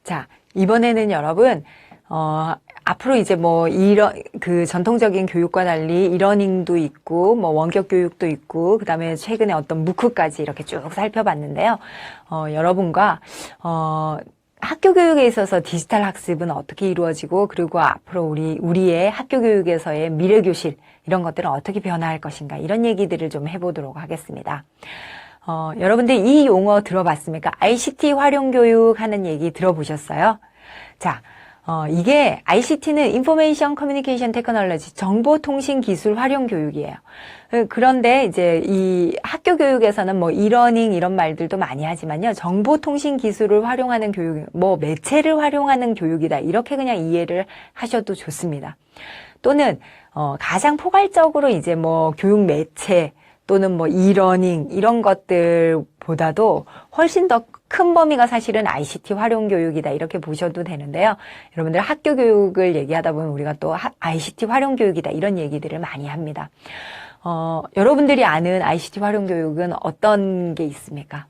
자, 이번에는 여러분, 앞으로 이제 뭐, 전통적인 교육과 달리 이러닝도 있고, 뭐, 원격 교육도 있고, 그 다음에 최근에 어떤 무크까지 이렇게 쭉 살펴봤는데요. 여러분과, 학교 교육에 있어서 디지털 학습은 어떻게 이루어지고, 그리고 앞으로 우리의 학교 교육에서의 미래교실, 이런 것들은 어떻게 변화할 것인가, 이런 얘기들을 좀 해보도록 하겠습니다. 여러분들 이 용어 들어봤습니까? ICT 활용 교육 하는 얘기 들어보셨어요? 자, 이게 ICT는 Information Communication Technology, 정보통신 기술 활용 교육이에요. 그런데 이제 이 학교 교육에서는 뭐 이러닝 이런 말들도 많이 하지만요. 정보통신 기술을 활용하는 교육, 뭐 매체를 활용하는 교육이다. 이렇게 그냥 이해를 하셔도 좋습니다. 또는 가장 포괄적으로 이제 뭐 교육 매체 또는 뭐 이러닝 이런 것들보다도 훨씬 더 큰 범위가 사실은 ICT 활용 교육이다 이렇게 보셔도 되는데요. 여러분들 학교 교육을 얘기하다 보면 우리가 또 ICT 활용 교육이다 이런 얘기들을 많이 합니다. 여러분들이 아는 ICT 활용 교육은 어떤 게 있습니까?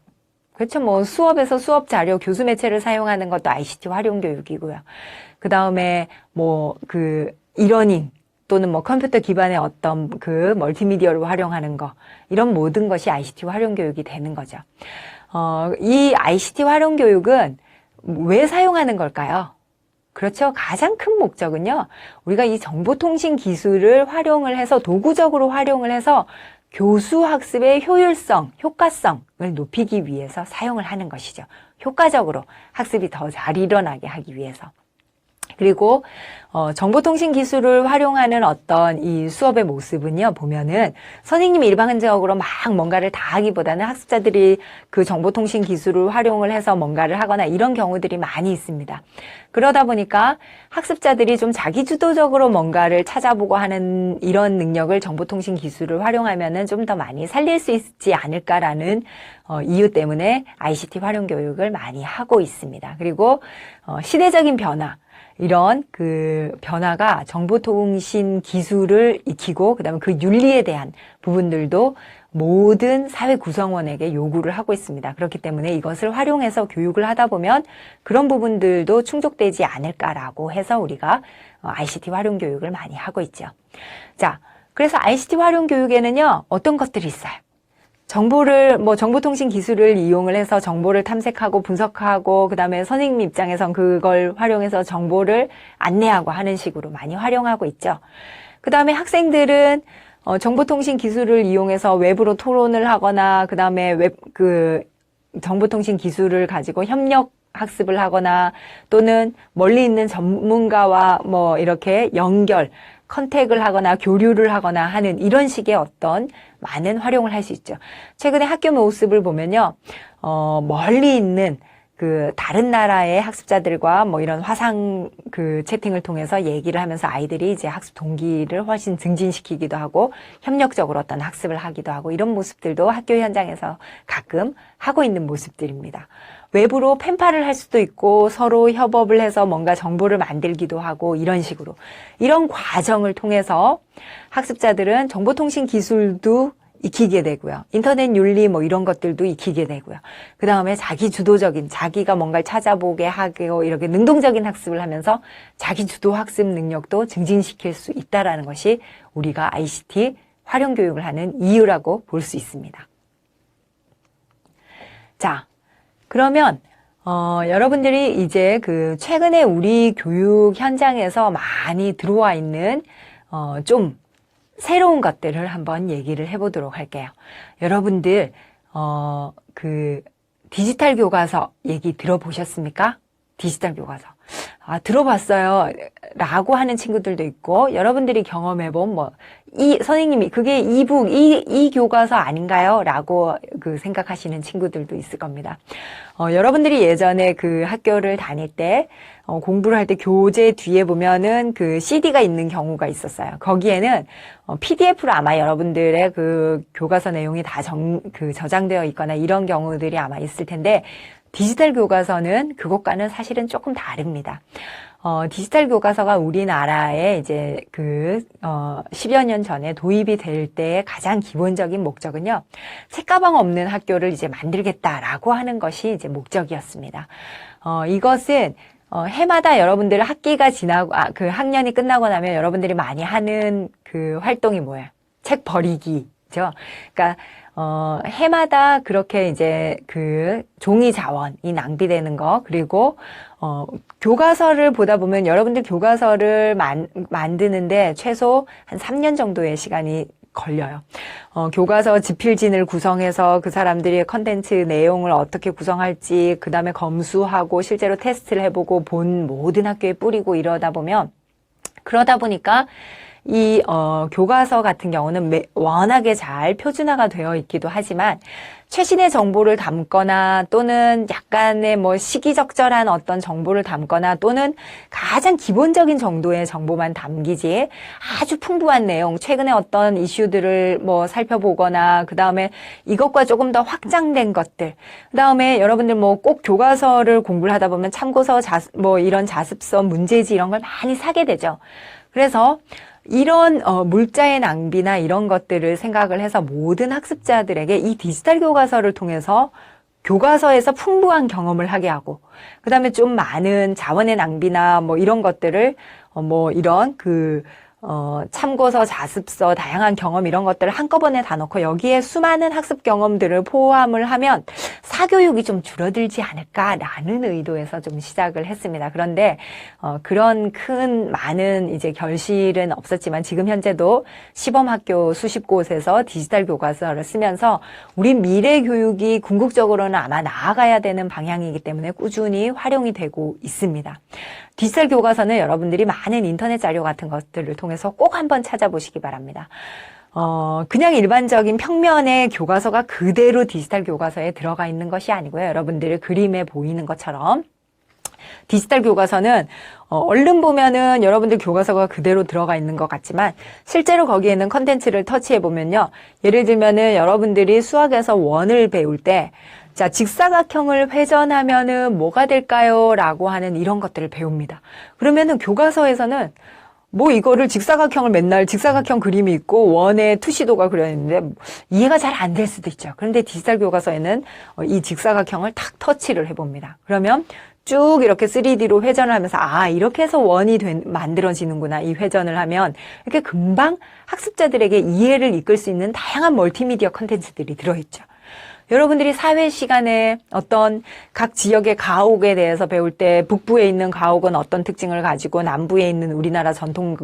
그렇죠. 뭐 수업에서 수업 자료, 교수 매체를 사용하는 것도 ICT 활용 교육이고요. 그 다음에 뭐 이러닝 또는 뭐 컴퓨터 기반의 어떤 멀티미디어를 활용하는 거 이런 모든 것이 ICT 활용 교육이 되는 거죠. 이 ICT 활용 교육은 왜 사용하는 걸까요? 그렇죠. 가장 큰 목적은요. 우리가 이 정보통신 기술을 활용을 해서 도구적으로 활용을 해서 교수 학습의 효율성, 효과성을 높이기 위해서 사용을 하는 것이죠. 효과적으로 학습이 더 잘 일어나게 하기 위해서. 그리고 정보통신 기술을 활용하는 어떤 이 수업의 모습은요, 보면은 선생님이 일반적으로 막 뭔가를 다 하기보다는 학습자들이 그 정보통신 기술을 활용을 해서 뭔가를 하거나 이런 경우들이 많이 있습니다. 그러다 보니까 학습자들이 좀 자기주도적으로 뭔가를 찾아보고 하는 이런 능력을 정보통신 기술을 활용하면은 좀 더 많이 살릴 수 있지 않을까라는 이유 때문에 ICT 활용 교육을 많이 하고 있습니다. 그리고 시대적인 변화, 이런 변화가 정보통신 기술을 익히고 그다음에 그 윤리에 대한 부분들도 모든 사회 구성원에게 요구를 하고 있습니다. 그렇기 때문에 이것을 활용해서 교육을 하다 보면 그런 부분들도 충족되지 않을까라고 해서 우리가 ICT 활용 교육을 많이 하고 있죠. 자, 그래서 ICT 활용 교육에는요, 어떤 것들이 있어요? 정보통신 기술을 이용을 해서 정보를 탐색하고 분석하고, 그 다음에 선생님 입장에선 그걸 활용해서 정보를 안내하고 하는 식으로 많이 활용하고 있죠. 그 다음에 학생들은, 정보통신 기술을 이용해서 웹으로 토론을 하거나, 그 다음에 정보통신 기술을 가지고 협력 학습을 하거나, 또는 멀리 있는 전문가와 뭐 이렇게 컨택을 하거나 교류를 하거나 하는 이런 식의 어떤 많은 활용을 할 수 있죠. 최근에 학교 모습을 보면요, 멀리 있는 다른 나라의 학습자들과 뭐 이런 화상 채팅을 통해서 얘기를 하면서 아이들이 이제 학습 동기를 훨씬 증진시키기도 하고 협력적으로 어떤 학습을 하기도 하고 이런 모습들도 학교 현장에서 가끔 하고 있는 모습들입니다. 외부로 펜팔을 할 수도 있고 서로 협업을 해서 뭔가 정보를 만들기도 하고 이런 식으로 이런 과정을 통해서 학습자들은 정보통신 기술도 익히게 되고요. 인터넷 윤리 뭐 이런 것들도 익히게 되고요. 그 다음에 자기가 뭔가를 찾아보게 하고 이렇게 능동적인 학습을 하면서 자기 주도 학습 능력도 증진시킬 수 있다라는 것이 우리가 ICT 활용 교육을 하는 이유라고 볼 수 있습니다. 자, 그러면 여러분들이 이제 최근에 우리 교육 현장에서 많이 들어와 있는 좀 새로운 것들을 한번 얘기를 해보도록 할게요. 여러분들 디지털 교과서 얘기 들어보셨습니까? 디지털 교과서. 들어봤어요. 라고 하는 친구들도 있고, 여러분들이 경험해본, 선생님이, 그게 이 교과서 아닌가요? 라고 생각하시는 친구들도 있을 겁니다. 여러분들이 예전에 학교를 다닐 때, 공부를 할 때 교재 뒤에 보면은 CD가 있는 경우가 있었어요. 거기에는 PDF로 아마 여러분들의 교과서 내용이 다 저장되어 있거나 이런 경우들이 아마 있을 텐데, 디지털 교과서는 그것과는 사실은 조금 다릅니다. 디지털 교과서가 우리나라에 이제 10여 년 전에 도입이 될 때의 가장 기본적인 목적은요, 책가방 없는 학교를 이제 만들겠다라고 하는 것이 이제 목적이었습니다. 이것은 해마다 여러분들 학기가 지나고, 그 학년이 끝나고 나면 여러분들이 많이 하는 그 활동이 뭐예요? 책 버리기죠. 그러니까, 해마다 그렇게 이제 그 종이 자원이 낭비되는 거, 그리고, 교과서를 보다 보면 여러분들 교과서를 만드는데 최소 한 3년 정도의 시간이 걸려요. 교과서 지필진을 구성해서 그 사람들이 컨텐츠 내용을 어떻게 구성할지, 그 다음에 검수하고 실제로 테스트를 해보고 본 모든 학교에 뿌리고 그러다 보니까 이 교과서 같은 경우는 워낙에 잘 표준화가 되어 있기도 하지만 최신의 정보를 담거나 또는 약간의 뭐 시기적절한 어떤 정보를 담거나 또는 가장 기본적인 정도의 정보만 담기지 아주 풍부한 내용, 최근에 어떤 이슈들을 뭐 살펴보거나 그 다음에 이것과 조금 더 확장된 것들, 그 다음에 여러분들 뭐 꼭 교과서를 공부를 하다 보면 참고서, 뭐 이런 자습서, 문제지 이런 걸 많이 사게 되죠. 그래서 이런 물자의 낭비나 이런 것들을 생각을 해서 모든 학습자들에게 이 디지털 교과서를 통해서 교과서에서 풍부한 경험을 하게 하고, 그 다음에 좀 많은 자원의 낭비나 뭐 이런 것들을 뭐 이런 참고서, 자습서, 다양한 경험 이런 것들을 한꺼번에 다 넣고 여기에 수많은 학습 경험들을 포함을 하면 사교육이 좀 줄어들지 않을까라는 의도에서 좀 시작을 했습니다. 그런데 그런 많은 이제 결실은 없었지만 지금 현재도 시범학교 수십 곳에서 디지털 교과서를 쓰면서 우리 미래 교육이 궁극적으로는 아마 나아가야 되는 방향이기 때문에 꾸준히 활용이 되고 있습니다. 디지털 교과서는 여러분들이 많은 인터넷 자료 같은 것들을 통해서 꼭 한번 찾아보시기 바랍니다. 그냥 일반적인 평면의 교과서가 그대로 디지털 교과서에 들어가 있는 것이 아니고요. 여러분들 그림에 보이는 것처럼 디지털 교과서는 얼른 보면은 여러분들 교과서가 그대로 들어가 있는 것 같지만 실제로 거기에는 컨텐츠를 터치해 보면요. 예를 들면은 여러분들이 수학에서 원을 배울 때 자, 직사각형을 회전하면은 뭐가 될까요? 라고 하는 이런 것들을 배웁니다. 그러면은 교과서에서는 뭐 이거를 직사각형을 맨날 직사각형 그림이 있고 원의 투시도가 그려 있는데 이해가 잘 안 될 수도 있죠. 그런데 디지털 교과서에는 이 직사각형을 탁 터치를 해봅니다. 그러면 쭉 이렇게 3D로 회전을 하면서 이렇게 해서 원이 만들어지는구나. 이 회전을 하면 이렇게 금방 학습자들에게 이해를 이끌 수 있는 다양한 멀티미디어 컨텐츠들이 들어있죠. 여러분들이 사회 시간에 어떤 각 지역의 가옥에 대해서 배울 때 북부에 있는 가옥은 어떤 특징을 가지고 남부에 있는 우리나라 전통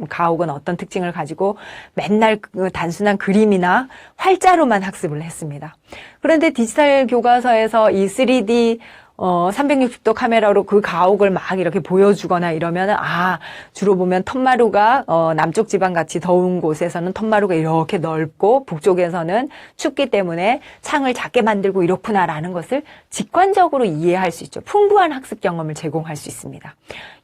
가옥은 어떤 특징을 가지고 맨날 단순한 그림이나 활자로만 학습을 했습니다. 그런데 디지털 교과서에서 이 3D 360도 카메라로 그 가옥을 막 이렇게 보여주거나 이러면은 주로 보면 텀마루가 남쪽 지방 같이 더운 곳에서는 텀마루가 이렇게 넓고 북쪽에서는 춥기 때문에 창을 작게 만들고 이렇구나라는 것을 직관적으로 이해할 수 있죠. 풍부한 학습 경험을 제공할 수 있습니다.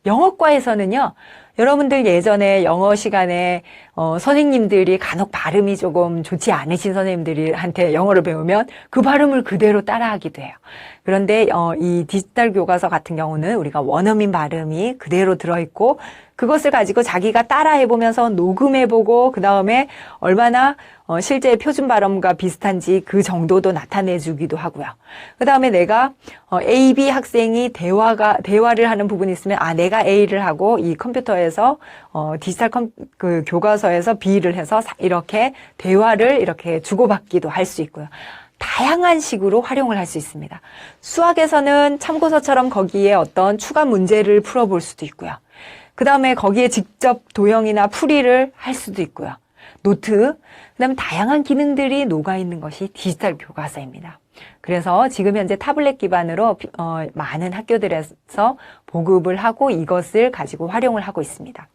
영어과에서는요. 여러분들 예전에 영어 시간에 선생님들이 간혹 발음이 조금 좋지 않으신 선생님들한테 영어를 배우면 그 발음을 그대로 따라하기도 해요. 그런데 이 디지털 교과서 같은 경우는 우리가 원어민 발음이 그대로 들어있고 그것을 가지고 자기가 따라해보면서 녹음해보고 그 다음에 얼마나 실제 표준 발음과 비슷한지 그 정도도 나타내주기도 하고요. 그 다음에 내가 A, B 학생이 대화를 하는 부분이 있으면 내가 A를 하고 이 컴퓨터에서 디지털 교과서에서 B를 해서 이렇게 대화를 이렇게 주고받기도 할 수 있고요. 다양한 식으로 활용을 할 수 있습니다. 수학에서는 참고서처럼 거기에 어떤 추가 문제를 풀어볼 수도 있고요. 그 다음에 거기에 직접 도형이나 풀이를 할 수도 있고요. 노트, 그 다음에 다양한 기능들이 녹아있는 것이 디지털 교과서입니다. 그래서 지금 현재 타블렛 기반으로 많은 학교들에서 보급을 하고 이것을 가지고 활용을 하고 있습니다.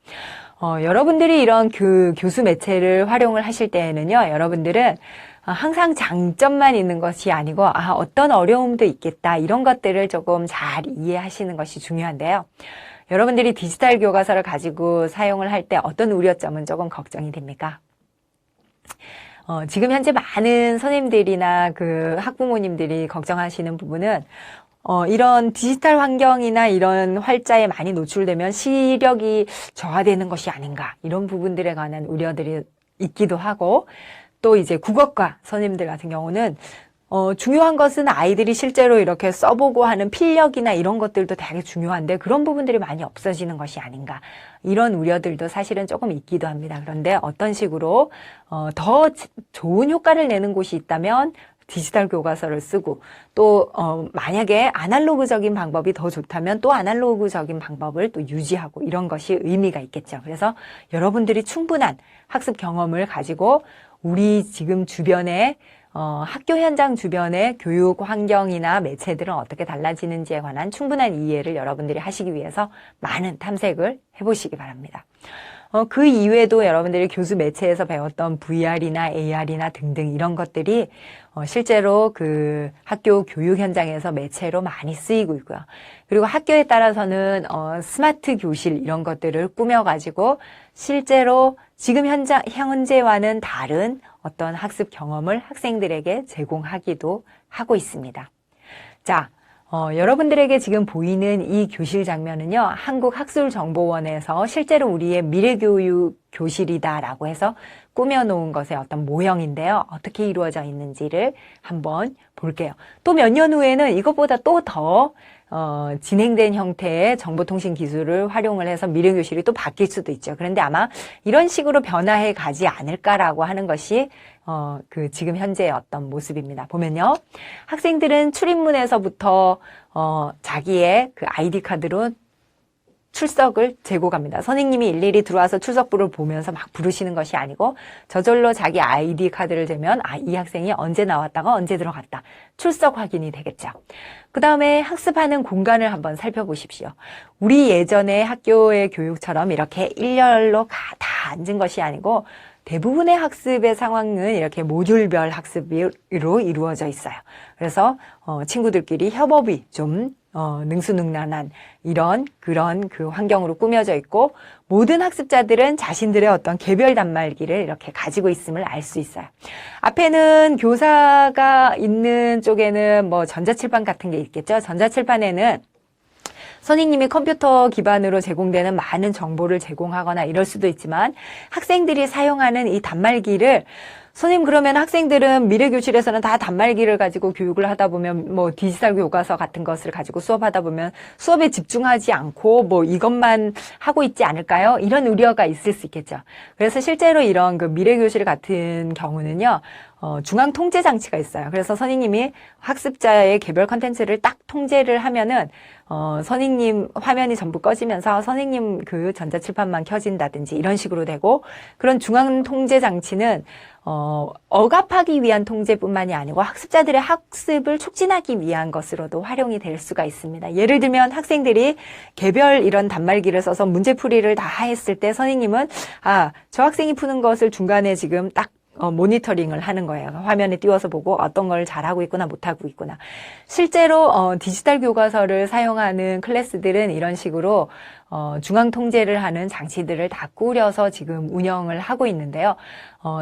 여러분들이 이런 교수 매체를 활용을 하실 때에는요, 여러분들은 항상 장점만 있는 것이 아니고 어떤 어려움도 있겠다 이런 것들을 조금 잘 이해하시는 것이 중요한데요. 여러분들이 디지털 교과서를 가지고 사용을 할 때 어떤 우려점은 조금 걱정이 됩니까? 지금 현재 많은 선생님들이나 학부모님들이 걱정하시는 부분은 이런 디지털 환경이나 이런 활자에 많이 노출되면 시력이 저하되는 것이 아닌가, 이런 부분들에 관한 우려들이 있기도 하고, 또 이제 국어과 선생님들 같은 경우는 중요한 것은 아이들이 실제로 이렇게 써보고 하는 필력이나 이런 것들도 되게 중요한데 그런 부분들이 많이 없어지는 것이 아닌가, 이런 우려들도 사실은 조금 있기도 합니다. 그런데 어떤 식으로 더 좋은 효과를 내는 곳이 있다면 디지털 교과서를 쓰고, 또 만약에 아날로그적인 방법이 더 좋다면 또 아날로그적인 방법을 또 유지하고, 이런 것이 의미가 있겠죠. 그래서 여러분들이 충분한 학습 경험을 가지고 우리 지금 주변에 학교 현장 주변의 교육 환경이나 매체들은 어떻게 달라지는지에 관한 충분한 이해를 여러분들이 하시기 위해서 많은 탐색을 해보시기 바랍니다. 그 이외에도 여러분들이 교수 매체에서 배웠던 VR이나 AR이나 등등 이런 것들이 실제로 그 학교 교육 현장에서 매체로 많이 쓰이고 있고요. 그리고 학교에 따라서는 스마트 교실 이런 것들을 꾸며가지고 실제로 지금 현재와는 다른 어떤 학습 경험을 학생들에게 제공하기도 하고 있습니다. 자, 여러분들에게 지금 보이는 이 교실 장면은요, 한국학술정보원에서 실제로 우리의 미래교육 교실이다라고 해서 꾸며놓은 것의 어떤 모형인데요. 어떻게 이루어져 있는지를 한번 볼게요. 또 몇 년 후에는 이것보다 또 더 진행된 형태의 정보통신 기술을 활용을 해서 미래교실이 또 바뀔 수도 있죠. 그런데 아마 이런 식으로 변화해 가지 않을까라고 하는 것이 그 지금 현재의 어떤 모습입니다. 보면요, 학생들은 출입문에서부터 자기의 그 아이디 카드로 출석을 재고 갑니다. 선생님이 일일이 들어와서 출석부를 보면서 막 부르시는 것이 아니고 저절로 자기 아이디 카드를 재면 이 학생이 언제 나왔다가 언제 들어갔다, 출석 확인이 되겠죠. 그 다음에 학습하는 공간을 한번 살펴보십시오. 우리 예전에 학교의 교육처럼 이렇게 일렬로 다 앉은 것이 아니고 대부분의 학습의 상황은 이렇게 모듈별 학습으로 이루어져 있어요. 그래서 친구들끼리 협업이 좀 능수능란한 그런 그 환경으로 꾸며져 있고, 모든 학습자들은 자신들의 어떤 개별 단말기를 이렇게 가지고 있음을 알 수 있어요. 앞에는 교사가 있는 쪽에는 뭐 전자칠판 같은 게 있겠죠. 전자칠판에는 선생님이 컴퓨터 기반으로 제공되는 많은 정보를 제공하거나 이럴 수도 있지만, 학생들이 사용하는 이 단말기를 선생님, 그러면 학생들은 미래교실에서는 다 단말기를 가지고 교육을 하다 보면 뭐 디지털 교과서 같은 것을 가지고 수업하다 보면 수업에 집중하지 않고 뭐 이것만 하고 있지 않을까요? 이런 우려가 있을 수 있겠죠. 그래서 실제로 이런 그 미래교실 같은 경우는요, 중앙 통제 장치가 있어요. 그래서 선생님이 학습자의 개별 컨텐츠를 딱 통제를 하면은 선생님 화면이 전부 꺼지면서 선생님 그 전자칠판만 켜진다든지 이런 식으로 되고, 그런 중앙 통제 장치는 억압하기 위한 통제뿐만이 아니고 학습자들의 학습을 촉진하기 위한 것으로도 활용이 될 수가 있습니다. 예를 들면 학생들이 개별 이런 단말기를 써서 문제풀이를 다 했을 때 선생님은 저 학생이 푸는 것을 중간에 지금 딱 모니터링을 하는 거예요. 화면에 띄워서 보고 어떤 걸 잘하고 있구나 못하고 있구나. 실제로 디지털 교과서를 사용하는 클래스들은 이런 식으로 중앙 통제를 하는 장치들을 다 꾸려서 지금 운영을 하고 있는데요.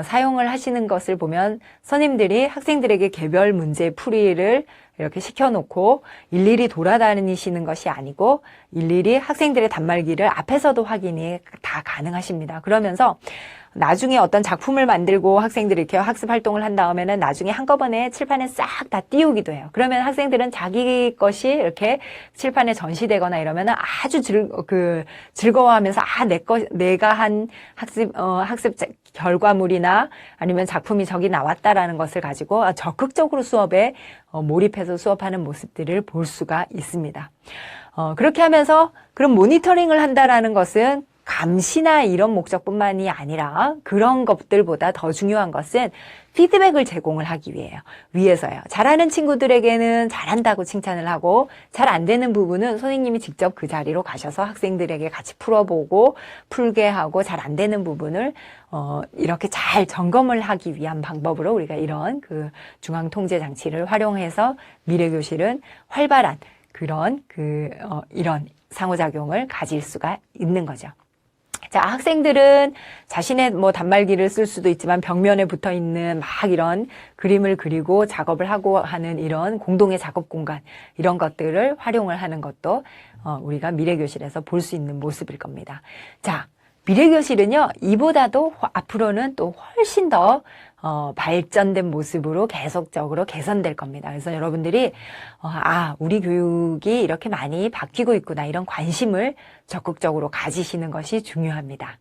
사용을 하시는 것을 보면 선생님들이 학생들에게 개별 문제 풀이를 이렇게 시켜놓고 일일이 돌아다니시는 것이 아니고 일일이 학생들의 단말기를 앞에서도 확인이 다 가능하십니다. 그러면서 나중에 어떤 작품을 만들고 학생들이 이렇게 학습 활동을 한 다음에는 나중에 한꺼번에 칠판에 싹 다 띄우기도 해요. 그러면 학생들은 자기 것이 이렇게 칠판에 전시되거나 이러면 아주 즐거워하면서 내가 한 학습 결과물이나 아니면 작품이 저기 나왔다라는 것을 가지고 적극적으로 수업에 몰입해서 수업하는 모습들을 볼 수가 있습니다. 그렇게 하면서 그런 모니터링을 한다라는 것은 감시나 이런 목적뿐만이 아니라 그런 것들보다 더 중요한 것은 피드백을 제공을 하기 위해서요. 잘하는 친구들에게는 잘한다고 칭찬을 하고, 잘 안 되는 부분은 선생님이 직접 그 자리로 가셔서 학생들에게 같이 풀어보고 풀게 하고, 잘 안 되는 부분을 이렇게 잘 점검을 하기 위한 방법으로 우리가 이런 그 중앙 통제 장치를 활용해서 미래교실은 활발한 그런 이런 상호작용을 가질 수가 있는 거죠. 자, 학생들은 자신의 뭐 단말기를 쓸 수도 있지만 벽면에 붙어 있는 막 이런 그림을 그리고 작업을 하고 하는 이런 공동의 작업 공간, 이런 것들을 활용을 하는 것도 우리가 미래교실에서 볼 수 있는 모습일 겁니다. 자, 미래교실은요, 이보다도 앞으로는 또 훨씬 더 발전된 모습으로 계속적으로 개선될 겁니다. 그래서 여러분들이 우리 교육이 이렇게 많이 바뀌고 있구나, 이런 관심을 적극적으로 가지시는 것이 중요합니다.